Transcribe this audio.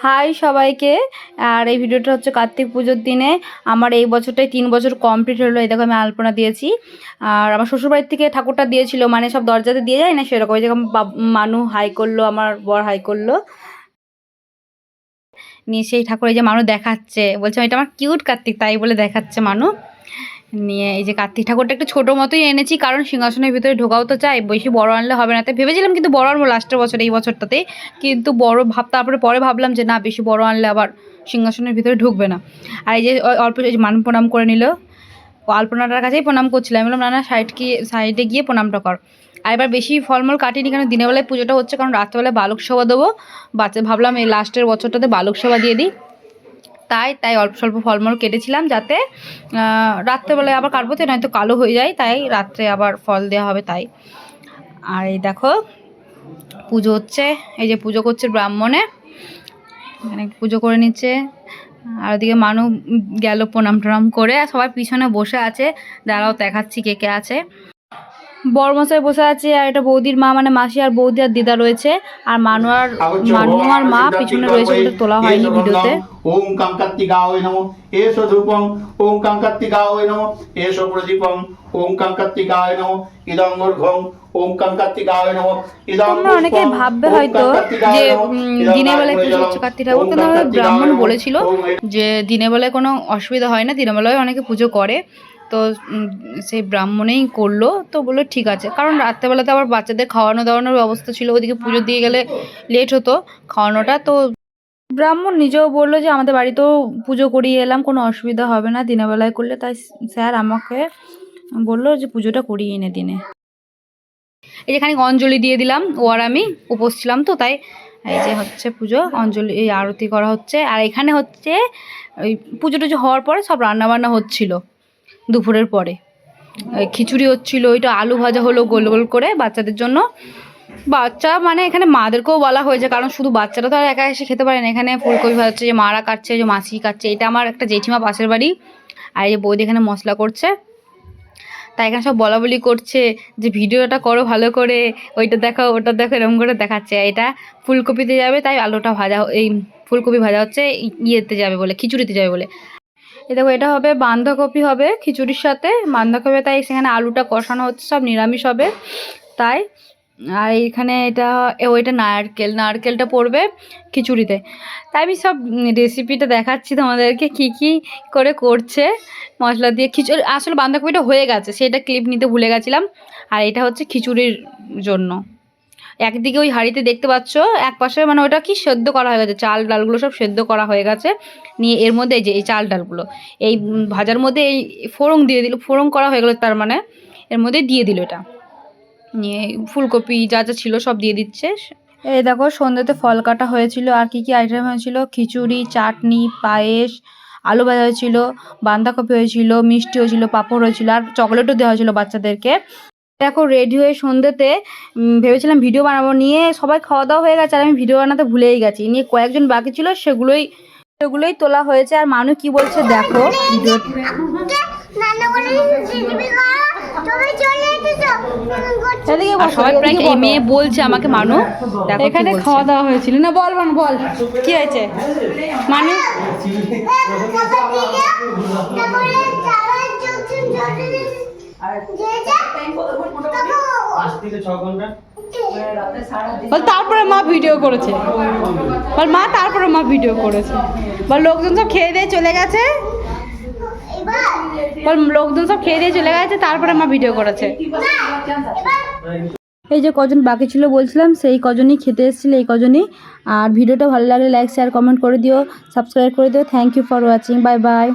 High সবাইকে। আর এই ভিডিওটা হচ্ছে কার্তিক পুজোর দিনে। আমার এই বছরটাই 3 বছর কমপ্লিট হলো। এই দেখো আমি আলপনা দিয়েছি। আর আমার শ্বশুরবাড়ির থেকে ঠাকুরটা দিয়েছিল, মানে সব দরজাতে দিয়ে যায় না সেরকম। ওই যেরকম মানু হাই করলো, আমার বর হাই করলো, নিয়ে সেই ঠাকুর এই যে মানু দেখাচ্ছে, বলছে এটা আমার কিউট কার্তিক, তাই বলে দেখাচ্ছে মানু। নিয়ে এই যে কার্তিক ঠাকুরটা একটু ছোটো মতোই এনেছি, কারণ সিংহাসনের ভিতরে ঢোকাও তো চাই, বেশি বড় আনলে হবে না। তাই ভেবেছিলাম কিন্তু বড় আনবো লাস্টের বছর, এই বছরটাতে কিন্তু বড় তারপরে পরে ভাবলাম যে না, বেশি বড় আনলে আবার সিংহাসনের ভিতরে ঢুকবে না। আর এই যে অল্প মান প্রণাম করে নিল, ও আলপনাটার কাছেই প্রণাম করছিলাম। আমি বললাম না সাইডে গিয়ে প্রণামটা কর। আর এবার বেশি ফলমূল কাটিনি, কারণ দিনের বেলায় পুজোটা হচ্ছে, কারণ রাত্রেবেলায় বালক সেবা দেবো। ভাবলাম এই লাস্টের বছরটাতে বালক সেবা দিয়ে দিই, তাই অল্প স্বল্প ফলমূল কেটেছিলাম, যাতে রাত্রেবেলায় আবার কাটবো তো নয়তো কালো হয়ে যায়, তাই রাত্রে আবার ফল দেওয়া হবে তাই। আর এই দেখো পুজো হচ্ছে, এই যে পুজো করছে ব্রাহ্মণে, মানে পুজো করে নিচ্ছে। আর ওদিকে মানু গেল প্রণাম টনাম করে, আর সবাই পিছনে বসে আছে। দাঁড়াও দেখাচ্ছি কে কে আছে। বড়মশাই বসে আছে, আর এটা বৌদির মা, মানে মাসি আর বৌদি আর দিদা রয়েছে। আর মানু আর মা পিছনে রয়েছে, ওটা তোলা হয়নি ভিডিওতে। ওম কাঙ্কার্তিকায় নমঃ এসো ধূপং ওম কাঙ্কার্তিকায় নমঃ এসো প্রদীপং ওম কাঙ্কার্তিকায় নমঃ ইদং ঊর্ধ্বং ওম কাঙ্কার্তিকায় নমঃ ইদং। তোমরা অনেকেই ভাববে হয়তো যে দিনের বেলায় পুজো হচ্ছে কার্তিক ঠাকুর, কিন্তু আমাদের ব্রাহ্মণ বলেছিল যে দিনের বেলায় কোনো অসুবিধা হয় না, দিনের বেলায় অনেকে পুজো করে। তো সেই ব্রাহ্মণেই করলো, তো বললো ঠিক আছে, কারণ রাত্রেবেলাতে আবার বাচ্চাদের খাওয়ানো দাওয়ানোর ব্যবস্থা ছিল, ওইদিকে পুজো দিয়ে গেলে লেট হতো খাওয়ানোটা। তো ব্রাহ্মণ নিজেও বললো যে আমাদের বাড়িতেও পুজো করিয়ে এলাম, কোনো অসুবিধা হবে না দিনের বেলায় করলে, তাই স্যার আমাকে বললো যে পুজোটা করিয়ে এনে দিনে। এই যেখানে অঞ্জলি দিয়ে দিলাম, ও আর আমি উপোস ছিলাম তো, তাই এই যে হচ্ছে পুজো, অঞ্জলি এই আরতি করা হচ্ছে। আর এখানে হচ্ছে ওই পুজো টুজো হওয়ার পরে সব রান্নাবান্না হচ্ছিলো দুপুরের পরে। খিচুড়ি হচ্ছিলো, ওইটা আলু ভাজা হলো গোল গোল করে বাচ্চাদের জন্য। বাচ্চা মানে এখানে মাদেরকেও বলা হয়েছে, কারণ শুধু বাচ্চারা তো আর একা এসে খেতে পারে না। এখানে ফুলকপি ভাজছে, যে মারা কাটছে, যে মাসি কাটছে, এটা আমার একটা জেঠিমা পাশের বাড়ি। আর এই বৌদি এখানে মশলা করছে, তাই এখানে সব বলা বলি করছে যে ভিডিওটা করো ভালো করে, ওইটা দেখো ওটা দেখো, এরকম করে দেখাচ্ছে। এটা ফুলকপিতে যাবে, তাই আলুটা ভাজা, এই ফুলকপি ভাজা হচ্ছে ইয়েতে যাবে বলে, খিচুড়িতে যাবে বলে। এই দেখো এটা হবে বাঁধাকপি হবে খিচুড়ির সাথে, বাঁধাকপি, তাই সেখানে আলুটা কষানো হচ্ছে, সব নিরামিষ হবে তাই। আর এইখানে ওইটা নারকেলটা পড়বে খিচুড়িতে। তাই আমি সব রেসিপিটা দেখাচ্ছি তোমাদেরকে, কি করে করছে মশলা দিয়ে খিচুড়ি। আসলে বাঁধাকপিটা হয়ে গেছে, সেটা ক্লিপ নিতে ভুলে গেছিলাম। আর এটা হচ্ছে খিচুড়ির জন্য। একদিকে ওই হাঁড়িতে দেখতে পাচ্ছ এক পাশে, মানে ওটা কি সেদ্ধ করা হয়ে গেছে, চাল ডালগুলো সব সেদ্ধ করা হয়ে গেছে। নিয়ে এর মধ্যে যে এই চাল ডালগুলো এই ভাজার মধ্যে এই ফোড়ন দিয়ে দিল, ফোড়ন করা হয়ে গেলো, তার মানে এর মধ্যে দিয়ে দিল এটা। নিয়ে ফুলকপি যা যা ছিল সব দিয়ে দিচ্ছে। এই দেখো সন্ধ্যাতে ফল কাটা হয়েছিল, আর কি আইটেম হয়েছিল, খিচুড়ি, চাটনি, পায়েস, আলু ভাজা হয়েছিল, বাঁধাকপি হয়েছিল, মিষ্টি হয়েছিল, পাঁপড় হয়েছিল, আর চকলেটও দেওয়া হয়েছিল বাচ্চাদেরকে। দেখো রেডি হয়ে সন্ধ্যেতে ভেবেছিলাম ভিডিও বানাবো, নিয়ে সবাই খাওয়া দাওয়া হয়ে গেছে, আর আমি ভিডিও বানাতে ভুলেই গেছি। নিয়ে কয়েকজন বাকি ছিল, সেগুলোই তোলা হয়েছে। আর মানু কি বলছে দেখো ভিডিও। সবাই প্রায় এই মেয়ে বলছে আমাকে, মানু এখানে খাওয়া দাওয়া হয়েছিল না, বল কি হয়েছে মানু। তারপরে মা ভিডিও করেছে, লোকজন সব খেয়ে দিয়ে চলে গেছে, তারপরে মা ভিডিও করেছে। এই যে কজন বাকি ছিল বলছিলাম, সেই কজনই খেতে এসেছিল, এই কজনই। আর ভিডিওটা ভালো লাগলে লাইক শেয়ার কমেন্ট করে দিও, সাবস্ক্রাইব করে দিও। Thank you for watching, bye by.